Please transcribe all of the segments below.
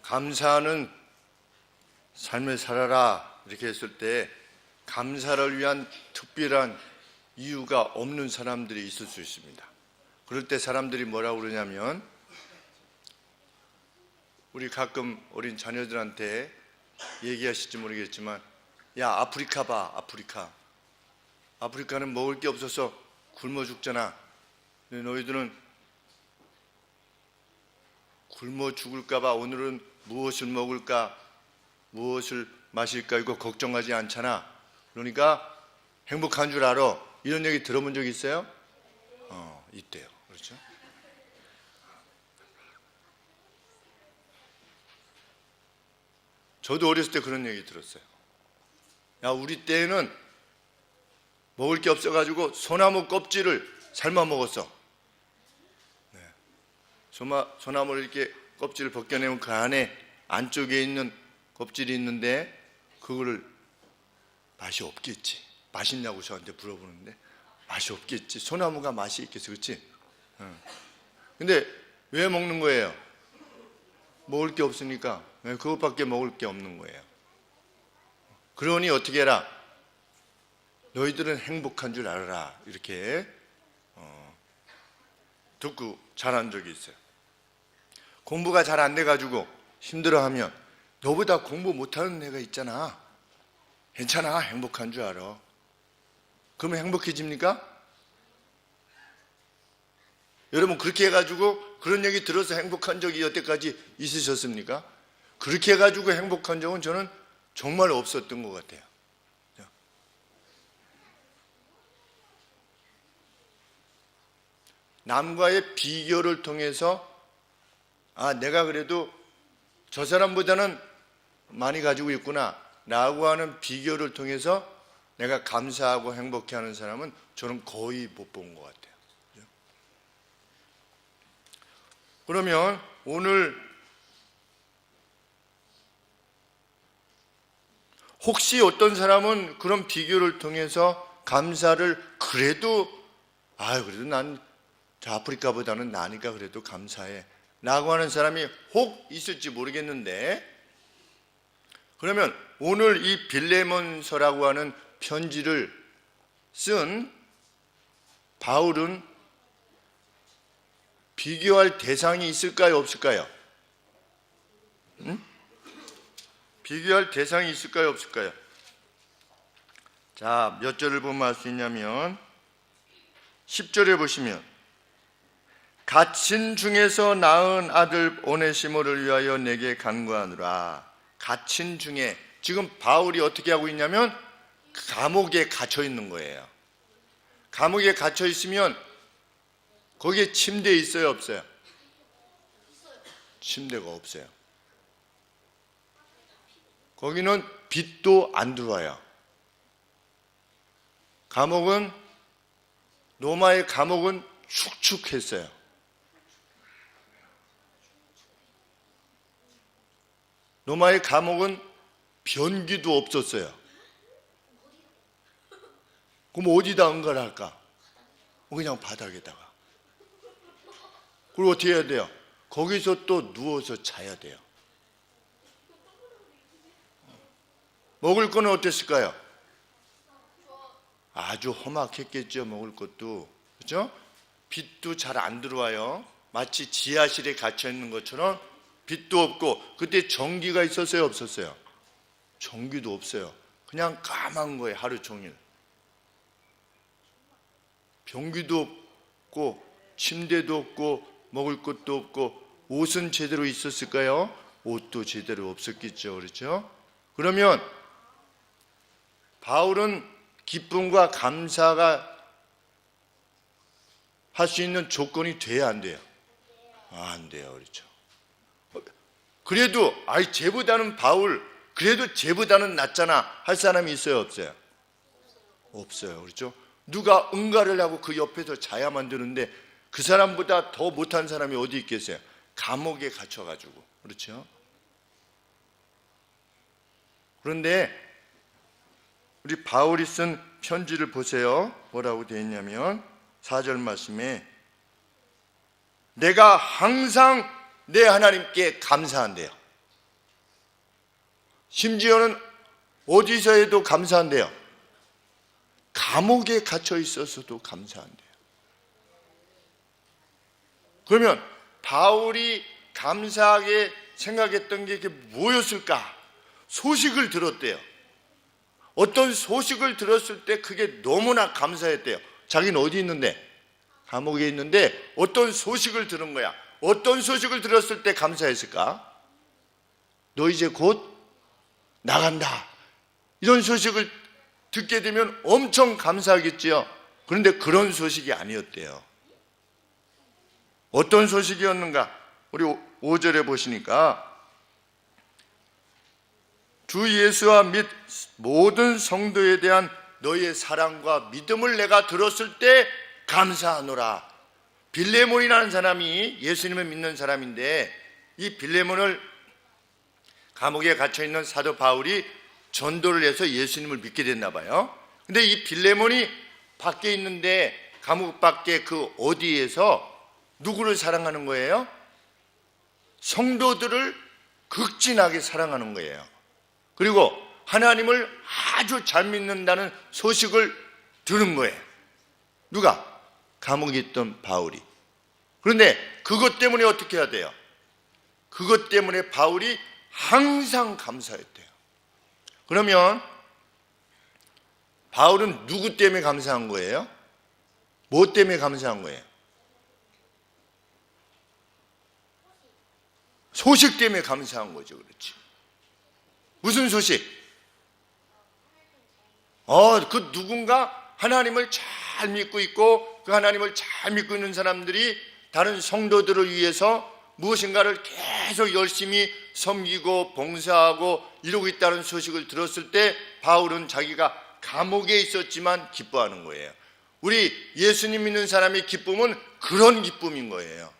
감사하는 삶을 살아라 이렇게 했을 때 감사를 위한 특별한 이유가 없는 사람들이 있을 수 있습니다. 그럴 때 사람들이 뭐라고 그러냐면, 우리 가끔 어린 자녀들한테 얘기하실지 모르겠지만, 야, 아프리카 봐, 아프리카. 아프리카는 먹을 게 없어서 굶어 죽잖아. 근데 너희들은 굶어 죽을까 봐 오늘은 무엇을 먹을까, 무엇을 마실까 이거 걱정하지 않잖아. 그러니까 행복한 줄 알아. 이런 얘기 들어본 적 있어요? 있대요. 그렇죠? 저도 어렸을 때 그런 얘기 들었어요. 야, 우리 때에는 먹을 게 없어가지고 소나무 껍질을 삶아 먹었어. 네. 소나무를 이렇게 껍질을 벗겨내면 그 안에 안쪽에 있는 껍질이 있는데 그거를 맛이 없겠지. 맛있냐고 저한테 물어보는데 맛이 없겠지. 소나무가 맛이 있겠어, 그렇지? 근데 왜 먹는 거예요? 먹을 게 없으니까. 그것밖에 먹을 게 없는 거예요. 그러니 어떻게 해라? 너희들은 행복한 줄 알아라. 이렇게 듣고 자란 적이 있어요. 공부가 잘 안 돼가지고 힘들어하면, 너보다 공부 못하는 애가 있잖아. 괜찮아, 행복한 줄 알아. 그러면 행복해집니까? 여러분, 그렇게 해가지고 그런 얘기 들어서 행복한 적이 여태까지 있으셨습니까? 그렇게 해가지고 행복한 적은 저는 정말 없었던 것 같아요. 남과의 비교를 통해서, 아, 내가 그래도 저 사람보다는 많이 가지고 있구나 라고 하는 비교를 통해서 내가 감사하고 행복해하는 사람은 저는 거의 못 본 것 같아요. 그러면 오늘 혹시 어떤 사람은 그런 비교를 통해서 감사를 그래도 난 저 아프리카보다는 나니까 그래도 감사해 라고 하는 사람이 혹 있을지 모르겠는데, 그러면 오늘 이 빌레몬서라고 하는 편지를 쓴 바울은 비교할 대상이 있을까요, 없을까요? 비교할 대상이 있을까요, 없을까요? 자, 몇 절을 보면 알 수 있냐면 10절에 보시면, 갇힌 중에서 낳은 아들 오네시모를 위하여 내게 간구하노라. 갇힌 중에, 지금 바울이 어떻게 하고 있냐면 감옥에 갇혀 있는 거예요. 감옥에 갇혀 있으면 거기에 침대 있어요, 없어요? 침대가 없어요. 거기는 빛도 안 들어와요. 감옥은, 로마의 감옥은 축축했어요. 로마의 감옥은 변기도 없었어요. 그럼 어디다 응가를 할까? 그냥 바닥에다가. 그리고 어떻게 해야 돼요? 거기서 또 누워서 자야 돼요. 먹을 거는 어땠을까요? 아주 험악했겠죠, 먹을 것도. 그렇죠? 빛도 잘 안 들어와요. 마치 지하실에 갇혀 있는 것처럼 빛도 없고. 그때 전기가 있었어요, 없었어요? 전기도 없어요. 그냥 까만 거예요, 하루 종일. 변기도 없고 침대도 없고 먹을 것도 없고. 옷은 제대로 있었을까요? 옷도 제대로 없었겠죠, 그렇죠? 그러면 바울은 기쁨과 감사가 할 수 있는 조건이 돼야 안 돼요? 안 돼요, 그렇죠? 그래도 쟤보다는 바울, 그래도 쟤보다는 낫잖아 할 사람이 있어요, 없어요? 없어요, 그렇죠? 누가 응가를 하고 그 옆에서 자야만 되는데 그 사람보다 더 못한 사람이 어디 있겠어요? 감옥에 갇혀가지고. 그렇죠? 그런데 우리 바울이 쓴 편지를 보세요. 뭐라고 되어 있냐면 4절 말씀에, 내가 항상 내 하나님께 감사한대요. 심지어는 어디서 해도 감사한데요. 감옥에 갇혀 있어서도 감사한대요. 그러면 바울이 감사하게 생각했던 게 이게 뭐였을까? 소식을 들었대요. 어떤 소식을 들었을 때 그게 너무나 감사했대요. 자기는 어디 있는데? 감옥에 있는데 어떤 소식을 들은 거야. 어떤 소식을 들었을 때 감사했을까? 너 이제 곧 나간다. 이런 소식을 듣게 되면 엄청 감사하겠지요. 그런데 그런 소식이 아니었대요. 어떤 소식이었는가? 우리 5절에 보시니까 주 예수와 및 모든 성도에 대한 너희의 사랑과 믿음을 내가 들었을 때 감사하노라. 빌레몬이라는 사람이 예수님을 믿는 사람인데, 이 빌레몬을 감옥에 갇혀있는 사도 바울이 전도를 해서 예수님을 믿게 됐나 봐요. 근데 이 빌레몬이 밖에 있는데, 감옥 밖에 그 어디에서 누구를 사랑하는 거예요? 성도들을 극진하게 사랑하는 거예요. 그리고 하나님을 아주 잘 믿는다는 소식을 들은 거예요. 누가? 감옥에 있던 바울이. 그런데 그것 때문에 어떻게 해야 돼요? 그것 때문에 바울이 항상 감사했대요. 그러면 바울은 누구 때문에 감사한 거예요? 뭐 때문에 감사한 거예요? 소식 때문에 감사한 거죠. 그렇지. 무슨 소식? 그 누군가 하나님을 잘 믿고 있고, 그 하나님을 잘 믿고 있는 사람들이 다른 성도들을 위해서 무엇인가를 계속 열심히 섬기고 봉사하고 이러고 있다는 소식을 들었을 때 바울은 자기가 감옥에 있었지만 기뻐하는 거예요. 우리 예수님 믿는 사람의 기쁨은 그런 기쁨인 거예요.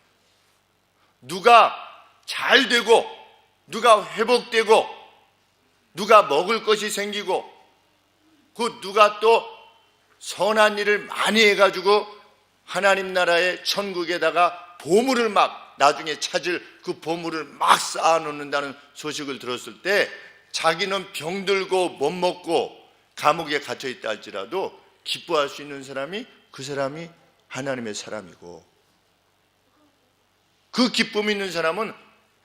누가 잘 되고, 누가 회복되고, 누가 먹을 것이 생기고, 그 누가 또 선한 일을 많이 해가지고 하나님 나라의 천국에다가 보물을 막 나중에 찾을 그 보물을 막 쌓아놓는다는 소식을 들었을 때 자기는 병들고 못 먹고 감옥에 갇혀있다 할지라도 기뻐할 수 있는 사람이 그 사람이 하나님의 사람이고, 그 기쁨이 있는 사람은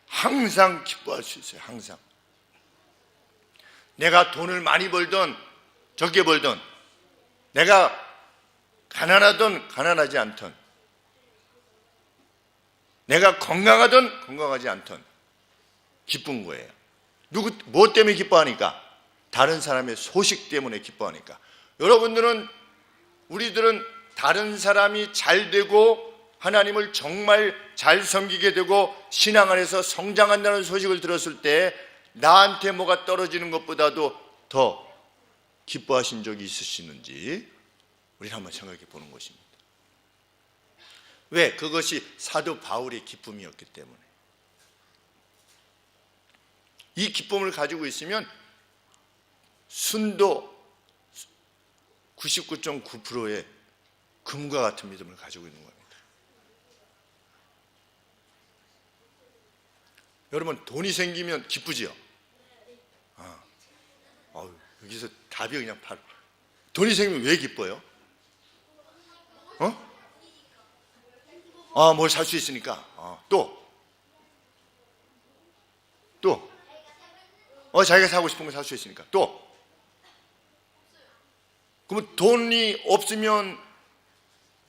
항상 기뻐할 수 있어요. 항상. 내가 돈을 많이 벌든 적게 벌든, 내가 가난하든 가난하지 않든, 내가 건강하든 건강하지 않든 기쁜 거예요. 뭐 때문에 기뻐하니까? 다른 사람의 소식 때문에 기뻐하니까. 여러분들은, 우리들은 다른 사람이 잘 되고 하나님을 정말 잘 섬기게 되고 신앙 안에서 성장한다는 소식을 들었을 때 나한테 뭐가 떨어지는 것보다도 더 기뻐하신 적이 있으시는지 우리는 한번 생각해 보는 것입니다. 왜? 그것이 사도 바울의 기쁨이었기 때문에. 이 기쁨을 가지고 있으면 순도 99.9%의 금과 같은 믿음을 가지고 있는 겁니다. 여러분, 돈이 생기면 기쁘지요? 여기서 답이 그냥 바로, 돈이 생기면 왜 기뻐요? 뭘 살 수 있으니까. 또 자기가 사고 싶은 거 살 수 있으니까. 또 그러면 돈이 없으면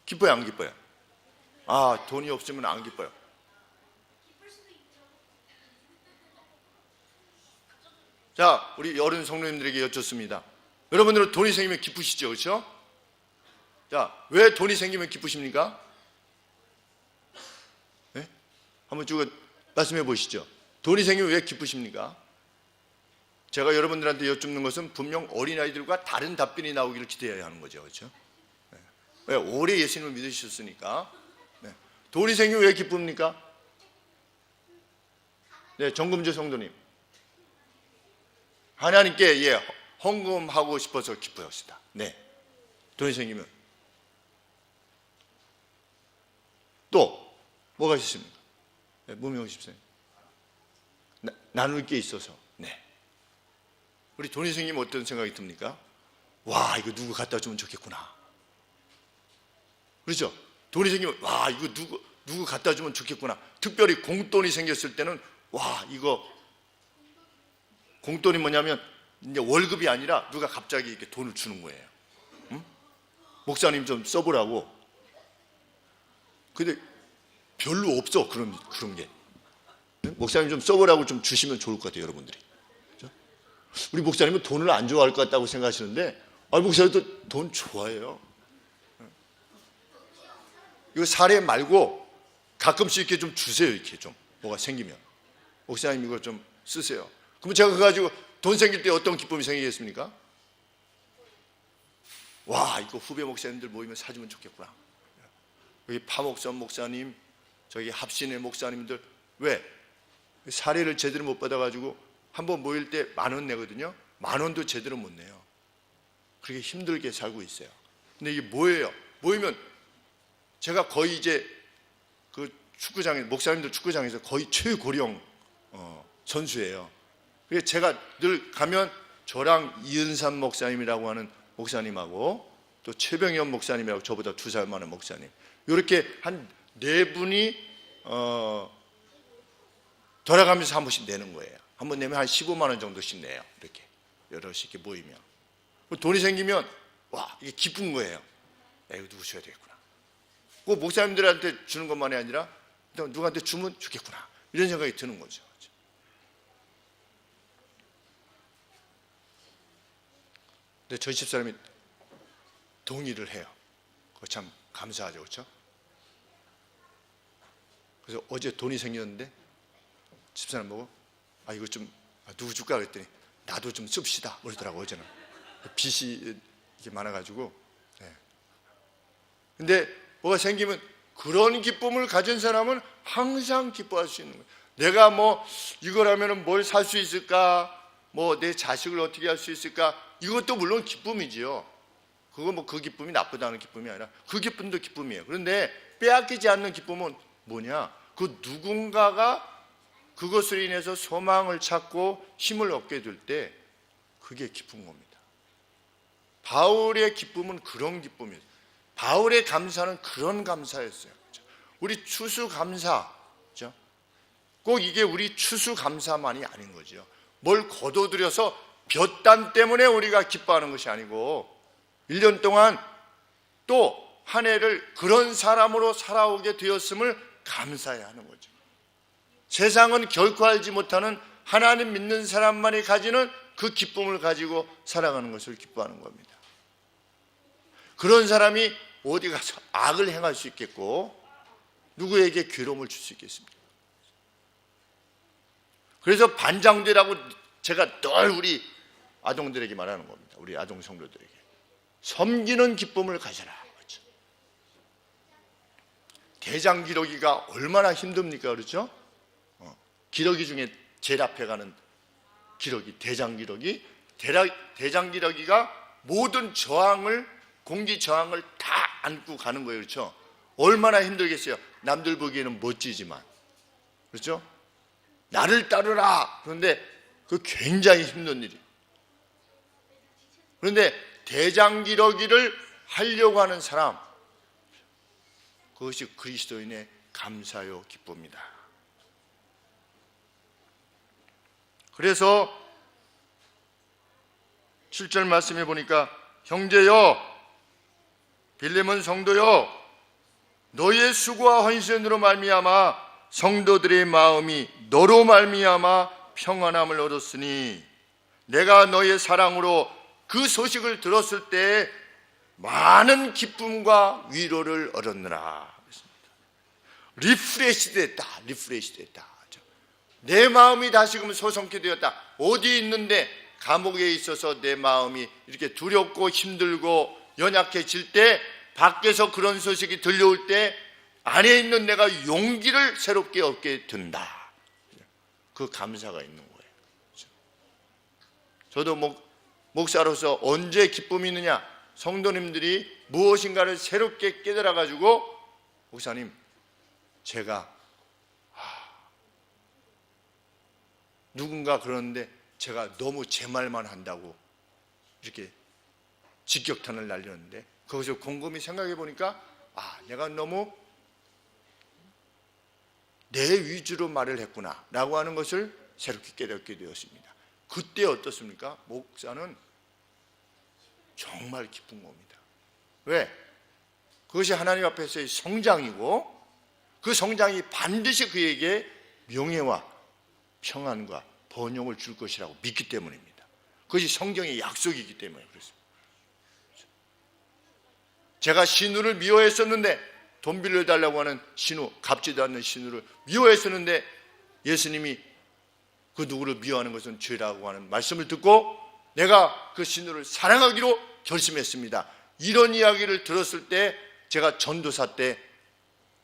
기뻐요, 안 기뻐요? 돈이 없으면 안 기뻐요. 자, 우리 어른 성도님들에게 여쭙습니다. 여러분들은 돈이 생기면 기쁘시죠? 그렇죠? 자, 왜 돈이 생기면 기쁘십니까? 네? 한번 쭉 말씀해 보시죠. 돈이 생기면 왜 기쁘십니까? 제가 여러분들한테 여쭙는 것은 분명 어린아이들과 다른 답변이 나오기를 기대해야 하는 거죠. 그렇죠? 네. 왜? 오래 예수님을 믿으셨으니까. 네. 돈이 생기면 왜 기쁩니까? 네, 정금주 성도님. 하나님께 헌금하고 싶어서 기뻐합시다. 네. 돈이 생기면. 또 뭐가 있습니까? 네, 무명십시오. 나눌 게 있어서. 네. 우리 돈이 생기면 어떤 생각이 듭니까? 와, 이거 누구 갖다 주면 좋겠구나. 그렇죠? 돈이 생기면 와, 이거 누구 갖다 주면 좋겠구나. 특별히 공돈이 생겼을 때는 와, 이거 공돈이 뭐냐면 이제 월급이 아니라 누가 갑자기 이렇게 돈을 주는 거예요. 응? 목사님 좀 써보라고. 근데 별로 없어, 그런 게. 목사님 좀 써보라고 좀 주시면 좋을 것 같아요, 여러분들이. 그렇죠? 우리 목사님은 돈을 안 좋아할 것 같다고 생각하시는데, 목사님도 돈 좋아해요. 이거 사례 말고 가끔씩 이렇게 좀 주세요. 이렇게 좀 뭐가 생기면 목사님 이거 좀 쓰세요. 그러면 제가 그거 가지고 돈 생길 때 어떤 기쁨이 생기겠습니까? 와, 이거 후배 목사님들 모이면 사주면 좋겠구나. 여기 파목선 목사님, 저기 합신의 목사님들, 왜? 사례를 제대로 못 받아가지고 한번 모일 때 10,000원 내거든요. 10,000원도 제대로 못 내요. 그렇게 힘들게 살고 있어요. 근데 이게 뭐예요? 모이면 제가 거의 이제 그 축구장에, 목사님들 축구장에서 거의 최고령 선수예요. 그래서 제가 늘 가면 저랑 이은삼 목사님이라고 하는 목사님하고 또 최병현 목사님이라고 저보다 2살 많은 목사님, 이렇게 한 4분이 돌아가면서 한 번씩 내는 거예요. 한 번 내면 한 15만 원 정도씩 내요. 이렇게 여럿이 이렇게 모이면 돈이 생기면 와, 이게 기쁜 거예요. 이거 누구 줘야 되겠구나. 꼭 목사님들한테 주는 것만이 아니라 누구한테 주면 좋겠구나, 이런 생각이 드는 거죠. 근데 저희 집사람이 동의를 해요. 그거 참 감사하죠, 그렇죠? 그래서 어제 돈이 생겼는데 집사람 보고 이거 좀 누구 줄까 그랬더니 나도 좀 씁시다 그러더라고. 어제는 빚이 이렇게 많아가지고. 근데 뭐가 생기면 그런 기쁨을 가진 사람은 항상 기뻐할 수 있는 거예요. 내가 뭐 이걸 하면은 뭘 살 수 있을까, 뭐 내 자식을 어떻게 할 수 있을까, 이것도 물론 기쁨이지요. 그거 뭐 그 기쁨이 나쁘다는 기쁨이 아니라 그 기쁨도 기쁨이에요. 그런데 빼앗기지 않는 기쁨은 뭐냐? 그 누군가가 그것으로 인해서 소망을 찾고 힘을 얻게 될 때 그게 기쁜 겁니다. 바울의 기쁨은 그런 기쁨이에요. 바울의 감사는 그런 감사였어요. 우리 추수감사, 그렇죠? 꼭 이게 우리 추수감사만이 아닌 거죠. 뭘 거둬들여서 볕단 때문에 우리가 기뻐하는 것이 아니고 1년 동안 또 한 해를 그런 사람으로 살아오게 되었음을 감사해야 하는 거죠. 세상은 결코 알지 못하는 하나님 믿는 사람만이 가지는 그 기쁨을 가지고 살아가는 것을 기뻐하는 겁니다. 그런 사람이 어디 가서 악을 행할 수 있겠고 누구에게 괴로움을 줄 수 있겠습니까? 그래서 반장되라고 제가 늘 우리 아동들에게 말하는 겁니다. 우리 아동 성도들에게 섬기는 기쁨을 가져라. 그렇죠? 대장 기러기가 얼마나 힘듭니까? 그렇죠? 기러기 중에 제일 앞에 가는 기러기, 대장 기러기. 대장 기러기가 모든 저항을, 공기 저항을 다 안고 가는 거예요. 그렇죠? 얼마나 힘들겠어요. 남들 보기에는 멋지지만, 그렇죠? 나를 따르라. 그런데 그 굉장히 힘든 일이에요. 그런데 대장 기러기를 하려고 하는 사람, 그것이 그리스도인의 감사요 기쁨이다. 그래서 7절 말씀해 보니까 형제여, 빌레몬 성도여, 너의 수고와 헌신으로 말미암아 성도들의 마음이 너로 말미암아 평안함을 얻었으니 내가 너의 사랑으로 그 소식을 들었을 때 많은 기쁨과 위로를 얻었느라. 리프레시 됐다. 내 마음이 다시금 소성케 되었다. 어디 있는데 감옥에 있어서 내 마음이 이렇게 두렵고 힘들고 연약해질 때, 밖에서 그런 소식이 들려올 때 안에 있는 내가 용기를 새롭게 얻게 된다. 그 감사가 있는 거예요. 저도 목사로서 언제 기쁨이 있느냐? 성도님들이 무엇인가를 새롭게 깨달아가지고 목사님, 제가 누군가 그러는데 제가 너무 제 말만 한다고 이렇게 직격탄을 날렸는데, 그것을 곰곰이 생각해 보니까 내가 너무 내 위주로 말을 했구나 라고 하는 것을 새롭게 깨닫게 되었습니다. 그때 어떻습니까? 목사는 정말 기쁜 겁니다. 왜? 그것이 하나님 앞에서의 성장이고, 그 성장이 반드시 그에게 명예와 평안과 번영을 줄 것이라고 믿기 때문입니다. 그것이 성경의 약속이기 때문에 그렇습니다. 제가 신우를 미워했었는데, 돈 빌려달라고 하는 신우, 갚지도 않는 신우를 미워했었는데, 예수님이 그 누구를 미워하는 것은 죄라고 하는 말씀을 듣고 내가 그 신우를 사랑하기로 결심했습니다. 이런 이야기를 들었을 때, 제가 전도사 때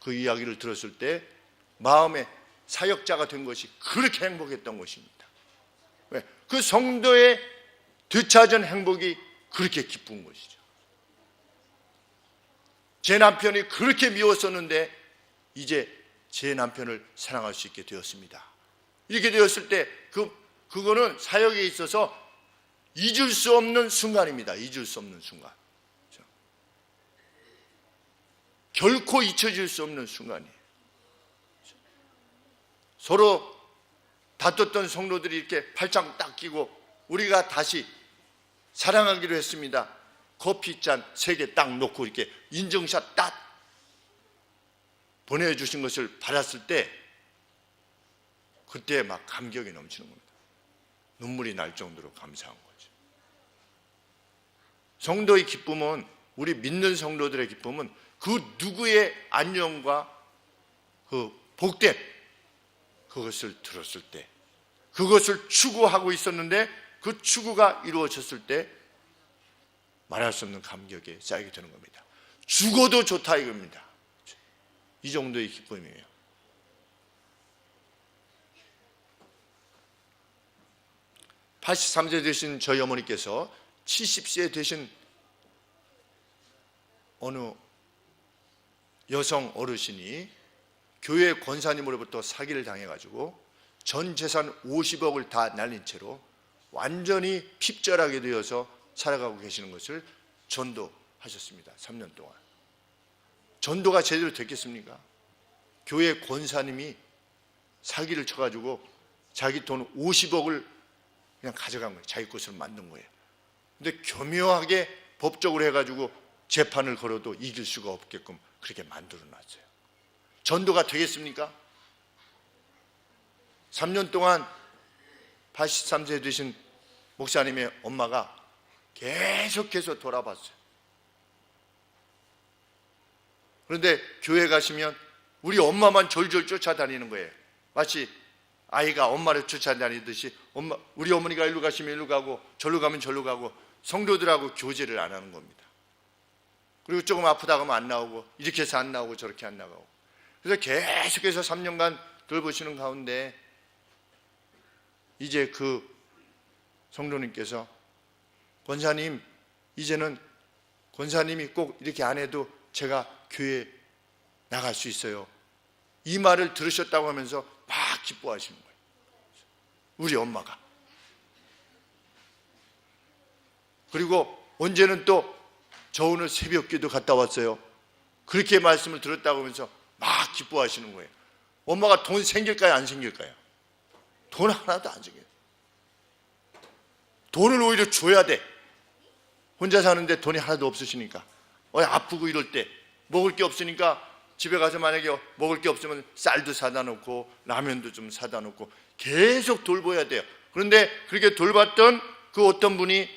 그 이야기를 들었을 때 마음에 사역자가 된 것이 그렇게 행복했던 것입니다. 왜? 그 성도의 되찾은 행복이 그렇게 기쁜 것이죠. 제 남편이 그렇게 미웠었는데 이제 제 남편을 사랑할 수 있게 되었습니다. 이렇게 되었을 때 그거는 사역에 있어서 잊을 수 없는 순간입니다. 잊을 수 없는 순간. 결코 잊혀질 수 없는 순간이에요. 서로 다퉜던 성도들이 이렇게 팔짱 딱 끼고 우리가 다시 사랑하기로 했습니다. 커피잔 3개 딱 놓고 이렇게 인증샷 딱 보내주신 것을 받았을 때, 그때 막 감격이 넘치는 겁니다. 눈물이 날 정도로 감사한 거죠. 성도의 기쁨은, 우리 믿는 성도들의 기쁨은 그 누구의 안녕과 그 복됨, 그것을 들었을 때, 그것을 추구하고 있었는데 그 추구가 이루어졌을 때 말할 수 없는 감격에 쌓이게 되는 겁니다. 죽어도 좋다 이겁니다. 이 정도의 기쁨이에요. (83세) 되신 저희 어머니께서 70세 되신 어느 여성 어르신이 교회 권사님으로부터 사기를 당해가지고 전 재산 50억을 다 날린 채로 완전히 핍절하게 되어서 살아가고 계시는 것을 전도하셨습니다. 3년 동안. 전도가 제대로 됐겠습니까? 교회 권사님이 사기를 쳐가지고 자기 돈 50억을 그냥 가져간 거예요. 자기 것으로 만든 거예요. 근데 교묘하게 법적으로 해가지고 재판을 걸어도 이길 수가 없게끔 그렇게 만들어놨어요. 전도가 되겠습니까? 3년 동안 83세 되신 목사님의 엄마가 계속해서 돌아봤어요. 그런데 교회 가시면 우리 엄마만 졸졸 쫓아다니는 거예요. 마치 아이가 엄마를 쫓아다니듯이 우리 어머니가 일로 가시면 일로 가고 절로 가면 절로 가고 성도들하고 교제를 안 하는 겁니다. 그리고 조금 아프다 하면 안 나오고 이렇게 해서 안 나오고 저렇게 안 나가고. 그래서 계속해서 3년간 돌보시는 가운데 이제 그 성도님께서 권사님, 이제는 권사님이 꼭 이렇게 안 해도 제가 교회 나갈 수 있어요. 이 말을 들으셨다고 하면서 막 기뻐하시는 거예요. 우리 엄마가. 그리고 언제는 또 저 오늘 새벽기도 갔다 왔어요. 그렇게 말씀을 들었다고 하면서 막 기뻐하시는 거예요. 엄마가 돈 생길까요? 안 생길까요? 돈 하나도 안 생겨요. 돈을 오히려 줘야 돼. 혼자 사는데 돈이 하나도 없으시니까. 아프고 이럴 때 먹을 게 없으니까 집에 가서 만약에 먹을 게 없으면 쌀도 사다 놓고 라면도 좀 사다 놓고 계속 돌봐야 돼요. 그런데 그렇게 돌봤던 그 어떤 분이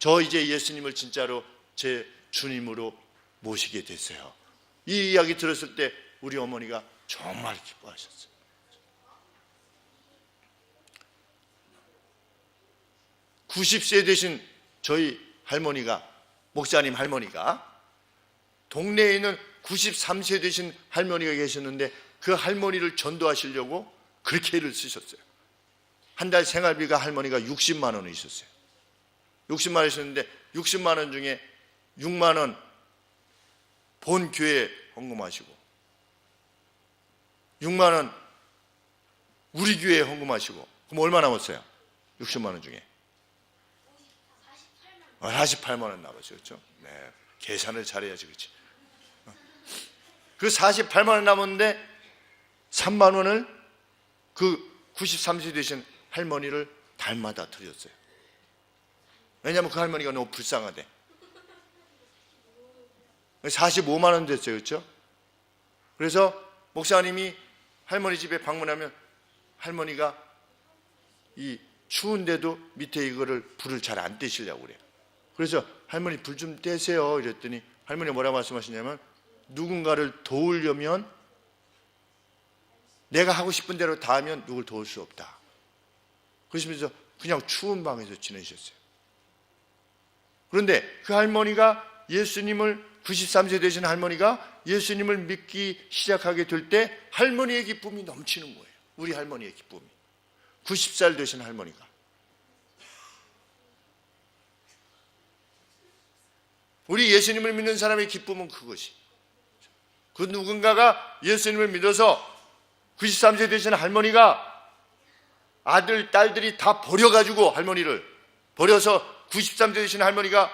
저 이제 예수님을 진짜로 제 주님으로 모시게 됐어요. 이 이야기 들었을 때 우리 어머니가 정말 기뻐하셨어요. (90세) 되신 저희 할머니가, 목사님 할머니가, 동네에 있는 93세 되신 할머니가 계셨는데 그 할머니를 전도하시려고 그렇게 애를 쓰셨어요. 한 달 생활비가 할머니가 60만 원이 있었어요. 60만 원 있었는데 60만 원 중에 6만 원 본 교회에 헌금하시고 6만 원 우리 교회에 헌금하시고, 그럼 얼마 남았어요? 60만 원 중에 48만 원 남았죠. 그렇죠? 네. 계산을 잘해야지. 그렇지? 그 48만 원 남았는데 3만 원을 그 93세 되신 할머니를 달마다 드렸어요. 왜냐하면 그 할머니가 너무 불쌍하대. 45만 원 됐어요. 그렇죠? 그래서 목사님이 할머니 집에 방문하면 할머니가 이 추운데도 밑에 이거를 불을 잘 안 떼시려고 그래요. 그래서 할머니 불 좀 떼세요 이랬더니 할머니가 뭐라고 말씀하시냐면 누군가를 도우려면 내가 하고 싶은 대로 다 하면 누굴 도울 수 없다. 그러시면서 그냥 추운 방에서 지내셨어요. 그런데 그 할머니가 예수님을 93세 되신 할머니가 예수님을 믿기 시작하게 될 때 할머니의 기쁨이 넘치는 거예요. 우리 할머니의 기쁨이. 90살 되신 할머니가. 우리 예수님을 믿는 사람의 기쁨은 그것이. 그 누군가가 예수님을 믿어서 93세 되신 할머니가 아들, 딸들이 다 버려가지고 할머니를 버려서 93세 되신 할머니가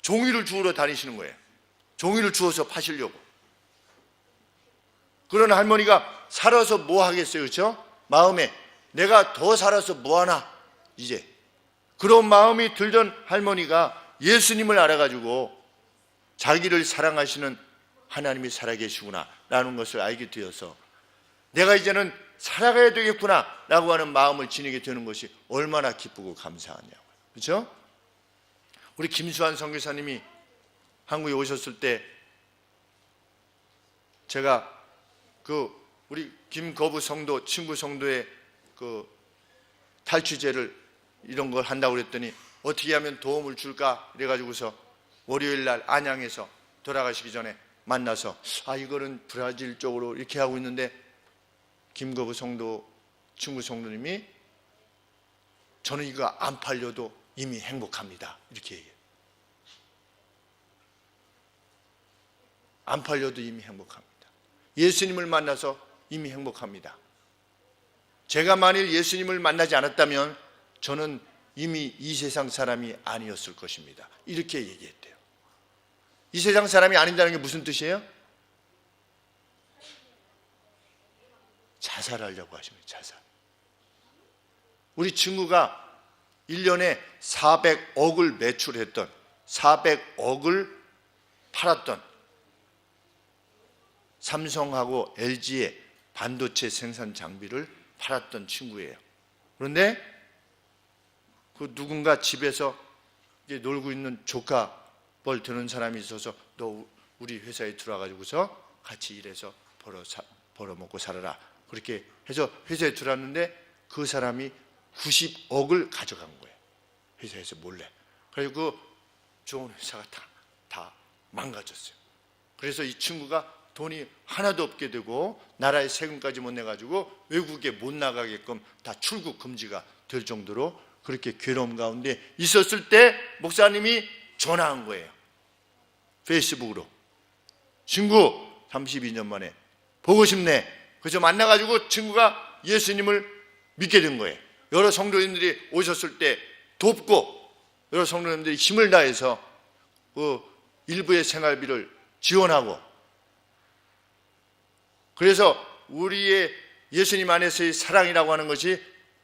종이를 주우러 다니시는 거예요. 종이를 주워서 파시려고. 그런 할머니가 살아서 뭐 하겠어요, 그렇죠? 마음에 내가 더 살아서 뭐 하나 이제 그런 마음이 들던 할머니가 예수님을 알아가지고 자기를 사랑하시는 하나님이 살아계시구나 라는 것을 알게 되어서 내가 이제는 살아가야 되겠구나 라고 하는 마음을 지니게 되는 것이 얼마나 기쁘고 감사하냐고요. 그렇죠? 우리 김수환 선교사님이 한국에 오셨을 때 제가 그 우리 김거부 성도 친구 성도의 그 탈취제를 이런 걸 한다고 그랬더니 어떻게 하면 도움을 줄까 그래가지고서 월요일 날 안양에서 돌아가시기 전에 만나서 이거는 브라질 쪽으로 이렇게 하고 있는데 김거부 성도 친구 성도님이 저는 이거 안 팔려도 이미 행복합니다 이렇게 얘기해요. 안 팔려도 이미 행복합니다. 예수님을 만나서 이미 행복합니다. 제가 만일 예수님을 만나지 않았다면 저는 이미 이 세상 사람이 아니었을 것입니다. 이렇게 얘기했대요. 이 세상 사람이 아닌다는 게 무슨 뜻이에요? 자살하려고 하시는 거예요. 자살. 우리 친구가 1년에 400억을 매출했던 400억을 팔았던 삼성하고 LG의 반도체 생산 장비를 팔았던 친구예요. 그런데 그 누군가 집에서 이제 놀고 있는 조카 벌 드는 사람이 있어서 너 우리 회사에 들어와가지고서 같이 일해서 벌어먹고 살아라. 그렇게 해서 회사에 들어왔는데 그 사람이 90억을 가져간 거예요. 회사에서 몰래. 그리고 그 좋은 회사가 다 망가졌어요. 그래서 이 친구가 돈이 하나도 없게 되고 나라의 세금까지 못 내가지고 외국에 못 나가게끔 다 출국 금지가 될 정도로 그렇게 괴로움 가운데 있었을 때 목사님이 전화한 거예요. 페이스북으로. 친구 32년 만에 보고 싶네. 그래서 만나가지고 친구가 예수님을 믿게 된 거예요. 여러 성도님들이 오셨을 때 돕고 여러 성도님들이 힘을 다해서 그 일부의 생활비를 지원하고 그래서 우리의 예수님 안에서의 사랑이라고 하는 것이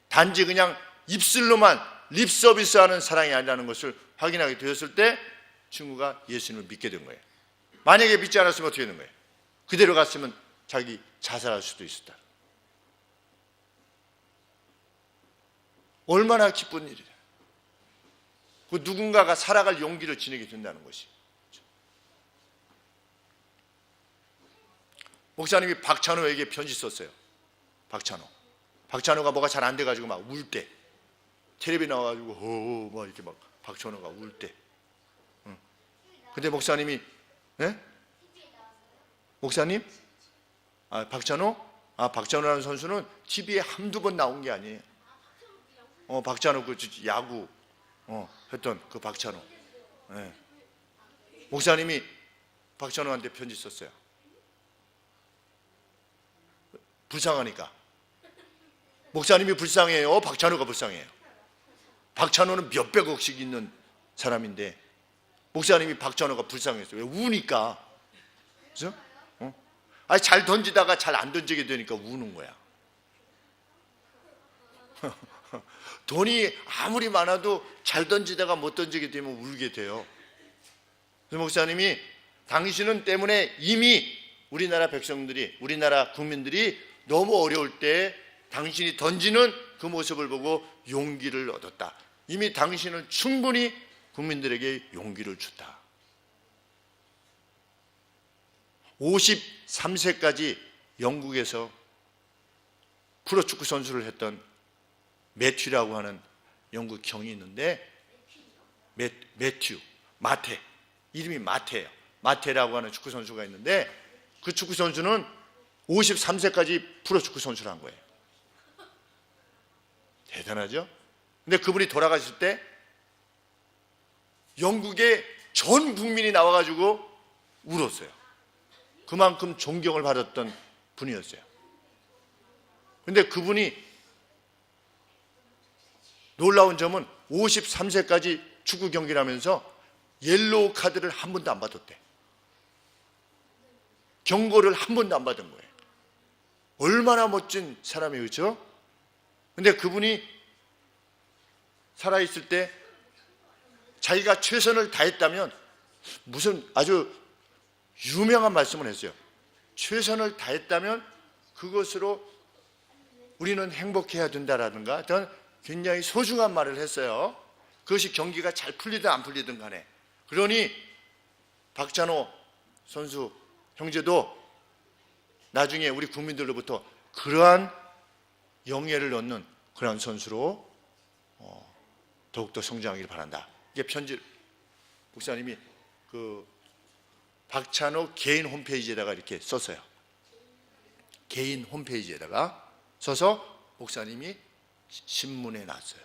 단지 그냥 입술로만 립서비스하는 사랑이 아니라는 것을 확인하게 되었을 때 친구가 예수님을 믿게 된 거예요. 만약에 믿지 않았으면 어떻게 되는 거예요? 그대로 갔으면 자기 자살할 수도 있었다. 얼마나 기쁜 일이야. 그 누군가가 살아갈 용기를 지니게 된다는 것이. 목사님이 박찬호에게 편지 썼어요. 박찬호가 뭐가 잘 안 돼가지고 막 울 때, 텔레비 나와가지고 막 이렇게 막 박찬호가 울 때. 근데 목사님이, 네? 목사님? 박찬호? 박찬호라는 선수는 TV에 한두 번 나온 게 아니에요. 박찬호 그 야구 했던 그 박찬호. 네. 목사님이 박찬호한테 편지 썼어요. 불쌍하니까. 목사님이 불쌍해요? 박찬호가 불쌍해요? 박찬호는 몇백억씩 있는 사람인데 목사님이 박찬호가 불쌍했어요. 왜? 우니까. 그죠? 아니, 잘 던지다가 잘 안 던지게 되니까 우는 거야. 돈이 아무리 많아도 잘 던지다가 못 던지게 되면 울게 돼요. 그래서 목사님이 당신은 때문에 이미 우리나라 백성들이, 우리나라 국민들이 너무 어려울 때 당신이 던지는 그 모습을 보고 용기를 얻었다. 이미 당신은 충분히 국민들에게 용기를 줬다. 53세까지 영국에서 프로축구 선수를 했던 매튜라고 하는 영국 경이 있는데, 마테, 이름이 마테예요. 마테라고 하는 축구 선수가 있는데, 그 축구 선수는 53세까지 프로축구 선수를 한 거예요. 대단하죠? 근데 그분이 돌아가실 때 영국의 전 국민이 나와가지고 울었어요. 그만큼 존경을 받았던 분이었어요. 근데 그분이 놀라운 점은 53세까지 축구 경기를 하면서 옐로우 카드를 한 번도 안 받았대. 경고를 한 번도 안 받은 거예요. 얼마나 멋진 사람이에요, 그렇죠? 근데 그분이 살아있을 때 자기가 최선을 다했다면, 무슨 아주 유명한 말씀을 했어요. 최선을 다했다면 그것으로 우리는 행복해야 된다라든가 어떤 굉장히 소중한 말을 했어요. 그것이 경기가 잘 풀리든 안 풀리든 간에. 그러니 박찬호 선수 형제도 나중에 우리 국민들로부터 그러한 영예를 얻는 그러한 선수로 더욱더 성장하기를 바란다. 이게 편지 목사님이 그 박찬호 개인 홈페이지에다가 이렇게 썼어요. 개인 홈페이지에다가 써서 목사님이 신문에 놨어요.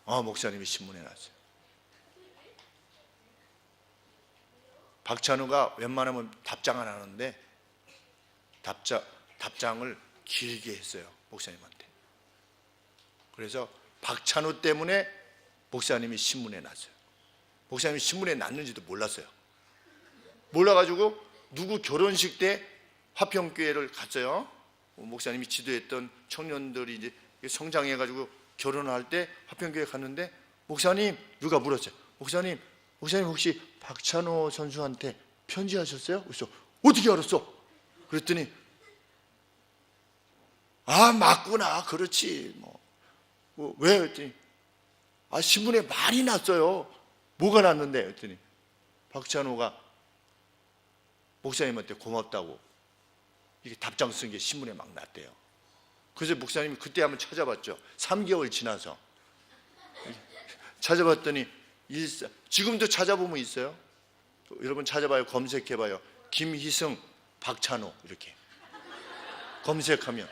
목사님이 신문에 놨어요. 박찬호가 웬만하면 답장 안 하는데 답장을 길게 했어요, 목사님한테. 그래서 박찬호 때문에 목사님이 신문에 놨어요. 목사님이 신문에 놨는지도 몰랐어요. 몰라가지고 누구 결혼식 때 화평교회를 갔어요. 목사님이 지도했던 청년들이 이제 성장해가지고 결혼할 때 화평교회 갔는데, 목사님, 누가 물었어요. 목사님 혹시 박찬호 선수한테 편지하셨어요? 그래서 어떻게 알았어? 그랬더니 맞구나, 그렇지. 왜? 그랬더니 신문에 많이 났어요. 뭐가 났는데? 그랬더니 박찬호가 목사님한테 고맙다고 이렇게 답장 쓴 게 신문에 막 났대요. 그래서 목사님이 그때 한번 찾아봤죠. 3개월 지나서 찾아봤더니 지금도 찾아보면 있어요. 여러분 찾아봐요. 검색해봐요. 김희승, 박찬호 이렇게 검색하면,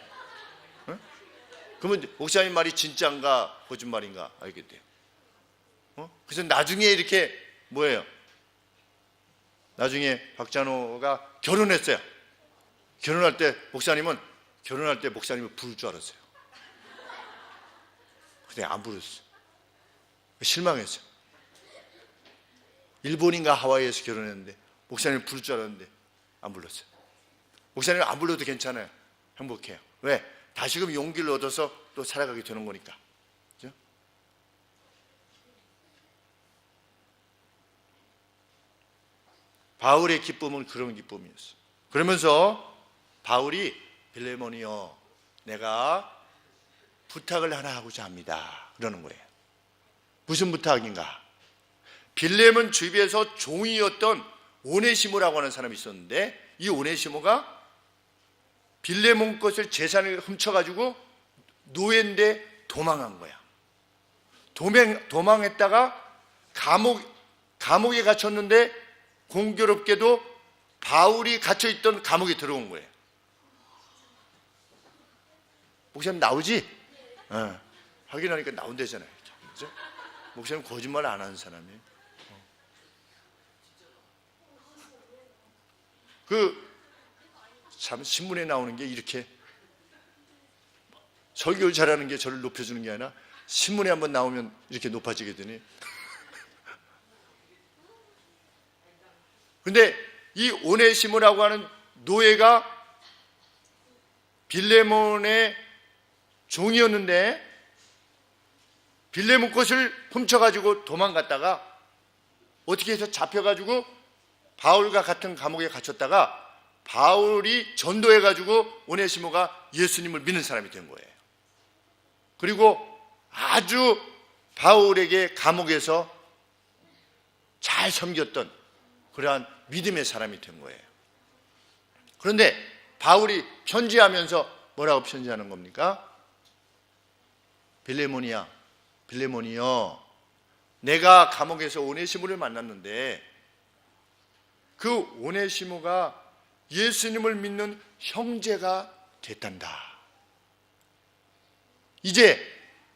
그러면 목사님 말이 진짜인가 거짓말인가 알게 돼요. 그래서 나중에 이렇게 뭐예요? 나중에 박찬호가 결혼했어요. 결혼할 때 목사님은 부를 줄 알았어요. 근데 안 부르셨어요. 실망했어요. 일본인가 하와이에서 결혼했는데 목사님 부를 줄 알았는데 안 불렀어요. 목사님 안 불러도 괜찮아요. 행복해요. 왜? 다시금 용기를 얻어서 또 살아가게 되는 거니까. 그죠? 바울의 기쁨은 그런 기쁨이었어요. 그러면서 바울이 빌레몬이여, 내가 부탁을 하나 하고자 합니다. 그러는 거예요. 무슨 부탁인가? 빌레몬 주변에서 종이었던 오네시모라고 하는 사람이 있었는데, 이 오네시모가 빌레몬 것을 재산을 훔쳐가지고 노예인데 도망한 거야. 도망했다가 감옥에 갇혔는데 공교롭게도 바울이 갇혀있던 감옥에 들어온 거예요. 목사님 나오지? 확인하니까 나온대잖아요. 그렇죠? 목사님 거짓말 안 하는 사람이에요. 참 신문에 나오는 게 이렇게 설교를 잘하는 게 저를 높여주는 게 아니라 신문에 한번 나오면 이렇게 높아지게 되니. 근데 이 오네시모라고 하는 노예가 빌레몬의 종이었는데 빌레몬 것을 훔쳐가지고 도망갔다가 어떻게 해서 잡혀가지고 바울과 같은 감옥에 갇혔다가 바울이 전도해가지고 오네시모가 예수님을 믿는 사람이 된 거예요. 그리고 아주 바울에게 감옥에서 잘 섬겼던 그러한 믿음의 사람이 된 거예요. 그런데 바울이 편지하면서 뭐라고 편지하는 겁니까? 빌레몬이야, 빌레몬이여, 내가 감옥에서 오네시모를 만났는데 그 오네시모가 예수님을 믿는 형제가 됐단다. 이제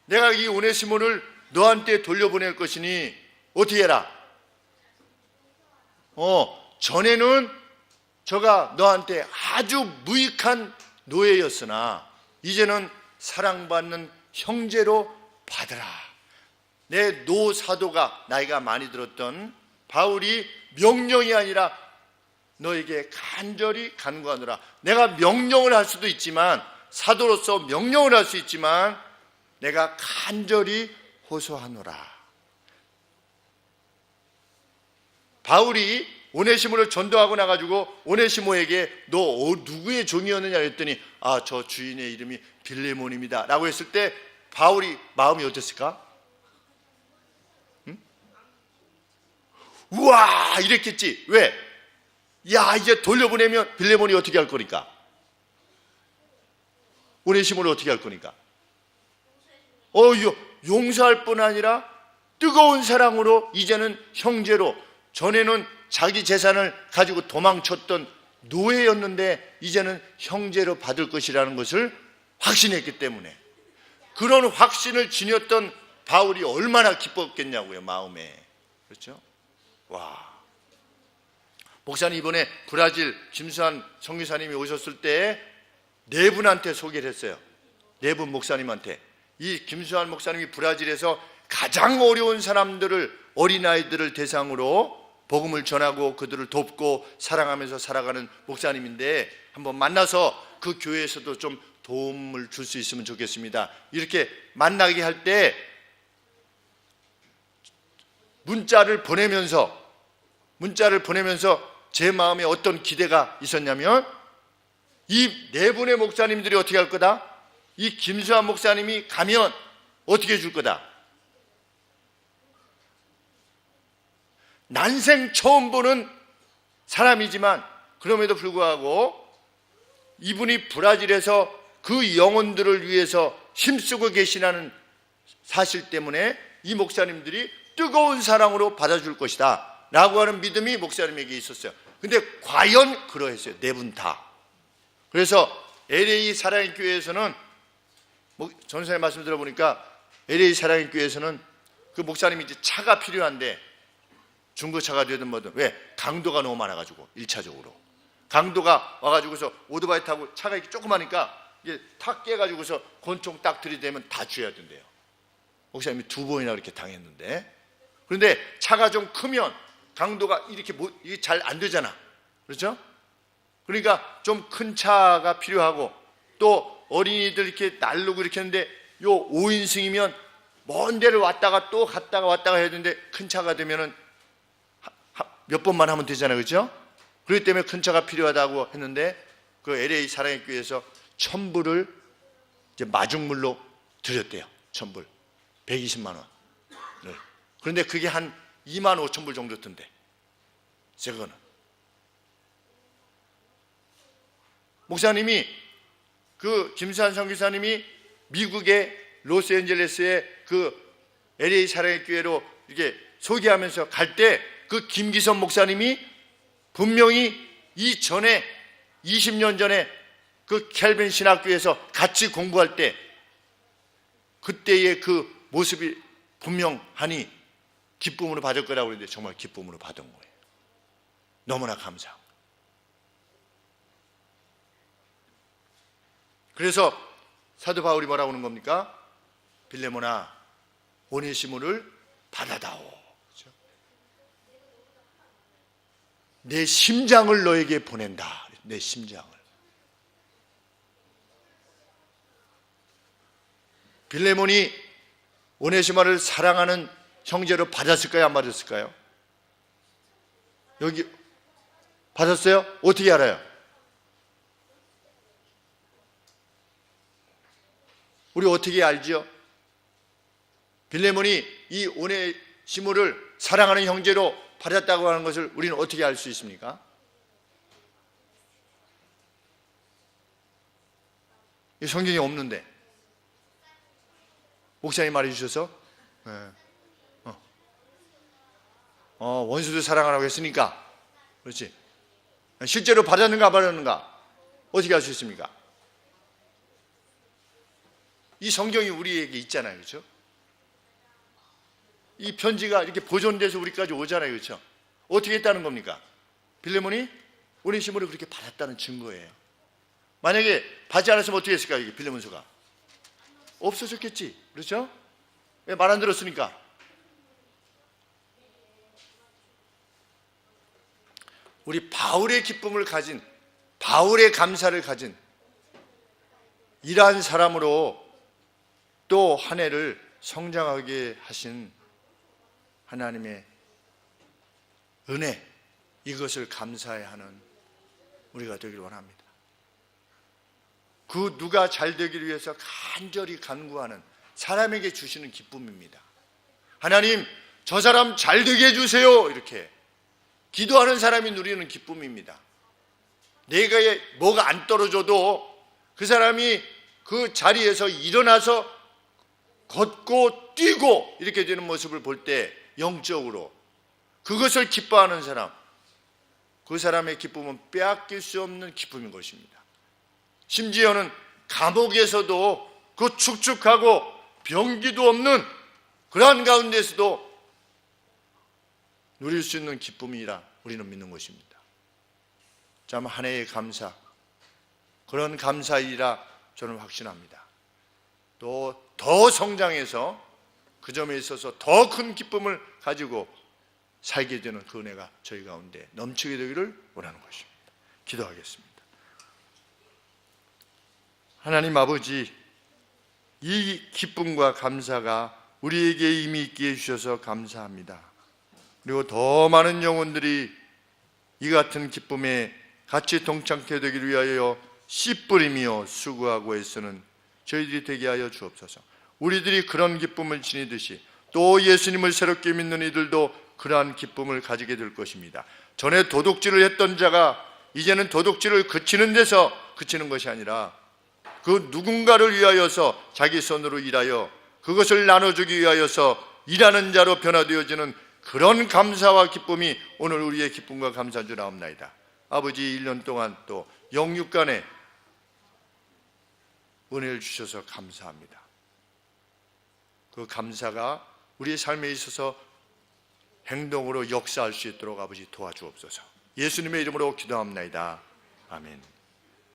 내가 이 오네시모를 너한테 돌려보낼 것이니 어떻게 해라? 전에는 저가 너한테 아주 무익한 노예였으나 이제는 사랑받는 형제로 받으라. 내 노사도가 나이가 많이 들었던 바울이 명령이 아니라 너에게 간절히 간구하노라. 내가 명령을 할 수도 있지만, 사도로서 명령을 할 수 있지만 내가 간절히 호소하노라. 바울이 오네시모를 전도하고 나가지고 오네시모에게 너 누구의 종이었느냐 했더니 저 주인의 이름이 빌레몬입니다 라고 했을 때 바울이 마음이 어땠을까? 우와 이랬겠지. 왜? 야 이제 돌려보내면 빌레몬이 어떻게 할 거니까? 오네시모를 어떻게 할 거니까? 용서할 뿐 아니라 뜨거운 사랑으로 이제는 형제로, 전에는 자기 재산을 가지고 도망쳤던 노예였는데 이제는 형제로 받을 것이라는 것을 확신했기 때문에, 그런 확신을 지녔던 바울이 얼마나 기뻤겠냐고요, 마음에. 그렇죠? 와. 목사님 이번에 브라질 김수환 선교사님이 오셨을 때 네 분한테 소개를 했어요. 네 분 목사님한테. 이 김수환 목사님이 브라질에서 가장 어려운 사람들을, 어린아이들을 대상으로 복음을 전하고 그들을 돕고 사랑하면서 살아가는 목사님인데 한번 만나서 그 교회에서도 좀 도움을 줄 수 있으면 좋겠습니다. 이렇게 만나게 할 때 문자를 보내면서 제 마음에 어떤 기대가 있었냐면, 이 네 분의 목사님들이 어떻게 할 거다? 이 김수환 목사님이 가면 어떻게 해줄 거다? 난생 처음 보는 사람이지만 그럼에도 불구하고 이분이 브라질에서 그 영혼들을 위해서 힘쓰고 계시다는 사실 때문에 이 목사님들이 뜨거운 사랑으로 받아줄 것이다 라고 하는 믿음이 목사님에게 있었어요. 근데 과연 그러했어요. 네 분 다. 그래서 LA 사랑의 교회에서는, 전사의 말씀 들어보니까 LA 사랑의 교회에서는 그 목사님이 이제 차가 필요한데, 중고차가 되든 뭐든, 왜? 강도가 너무 많아가지고 1차적으로 강도가 와가지고서 오토바이 타고 차가 이렇게 조그마니까 이게 탁 깨가지고서 권총 딱 들이대면 다 죽여야 된대요. 목사님이 2번이나 그렇게 당했는데, 그런데 차가 좀 크면 강도가 이렇게 이게 잘 안 되잖아. 그렇죠? 그러니까 좀 큰 차가 필요하고, 또 어린이들 이렇게 날르고 이렇게 하는데 요 5인승이면 먼 데를 왔다가 또 갔다가 왔다가 해야 되는데 큰 차가 되면은 몇 번만 하면 되잖아요. 그렇죠? 그렇기 때문에 큰 차가 필요하다고 했는데 그 LA 사랑의 교회에서 1,000불을 이제 마중물로 드렸대요. 1,000불. 120만 원. 네. 그런데 그게 한 25,000불 정도 든대. 저거는. 목사님이, 그 김수환 선교사님이 미국의 로스앤젤레스의 그 LA 사랑의 교회로 이렇게 소개하면서 갈 때 그 김기선 목사님이 분명히 이전에 20년 전에 그 켈빈 신학교에서 같이 공부할 때 그때의 그 모습이 분명하니 기쁨으로 받을 거라고 그랬는데 정말 기쁨으로 받은 거예요. 너무나 감사하고. 그래서 사도 바울이 뭐라고 하는 겁니까? 빌레몬아, 오네시모를 받아다오. 그렇죠? 내 심장을 너에게 보낸다. 내 심장을. 빌레몬이 오네시모를 사랑하는 형제로 받았을까요? 안 받았을까요? 여기 받았어요? 어떻게 알아요? 우리 어떻게 알지요? 빌레몬이 이 오네시모를 사랑하는 형제로 받았다고 하는 것을 우리는 어떻게 알 수 있습니까? 이 성경이 없는데 목사님 말해 주셔서 네. 원수도 사랑하라고 했으니까 그렇지. 실제로 받았는가 안 받았는가 어떻게 알 수 있습니까? 이 성경이 우리에게 있잖아요. 그렇죠? 이 편지가 이렇게 보존돼서 우리까지 오잖아요. 그렇죠? 어떻게 했다는 겁니까? 빌레몬이 오네시모를 그렇게 받았다는 증거예요. 만약에 받지 않았으면 어떻게 했을까요? 이게 빌레몬서가 없어졌겠지. 그렇죠? 왜 말 안 들었으니까. 우리 바울의 기쁨을 가진, 바울의 감사를 가진 이러한 사람으로 또 한 해를 성장하게 하신 하나님의 은혜, 이것을 감사해야 하는 우리가 되기를 원합니다. 그 누가 잘 되기를 위해서 간절히 간구하는 사람에게 주시는 기쁨입니다. 하나님, 저 사람 잘 되게 해주세요. 이렇게 기도하는 사람이 누리는 기쁨입니다. 내가 뭐가 안 떨어져도 그 사람이 그 자리에서 일어나서 걷고 뛰고 이렇게 되는 모습을 볼 때 영적으로 그것을 기뻐하는 사람, 그 사람의 기쁨은 빼앗길 수 없는 기쁨인 것입니다. 심지어는 감옥에서도 그 축축하고 병기도 없는 그러한 가운데서도 누릴 수 있는 기쁨이라 우리는 믿는 것입니다. 참 한 해의 감사, 그런 감사이라 저는 확신합니다. 또 더 성장해서 그 점에 있어서 더 큰 기쁨을 가지고 살게 되는 그 은혜가 저희 가운데 넘치게 되기를 원하는 것입니다. 기도하겠습니다. 하나님 아버지, 이 기쁨과 감사가 우리에게 이미 있게 해주셔서 감사합니다. 그리고 더 많은 영혼들이 이 같은 기쁨에 같이 동참케 되기를 위하여 씨 뿌리며 수고하고 애쓰는 저희들이 되게 하여 주옵소서. 우리들이 그런 기쁨을 지니듯이 또 예수님을 새롭게 믿는 이들도 그러한 기쁨을 가지게 될 것입니다. 전에 도둑질을 했던 자가 이제는 도둑질을 그치는 데서 그치는 것이 아니라 그 누군가를 위하여서 자기 손으로 일하여 그것을 나눠주기 위하여서 일하는 자로 변화되어지는 그런 감사와 기쁨이 오늘 우리의 기쁨과 감사인 줄 아옵나이다. 아버지, 1년 동안 또 영육간에 은혜를 주셔서 감사합니다. 그 감사가 우리의 삶에 있어서 행동으로 역사할 수 있도록 아버지 도와주옵소서. 예수님의 이름으로 기도합나이다. 아멘.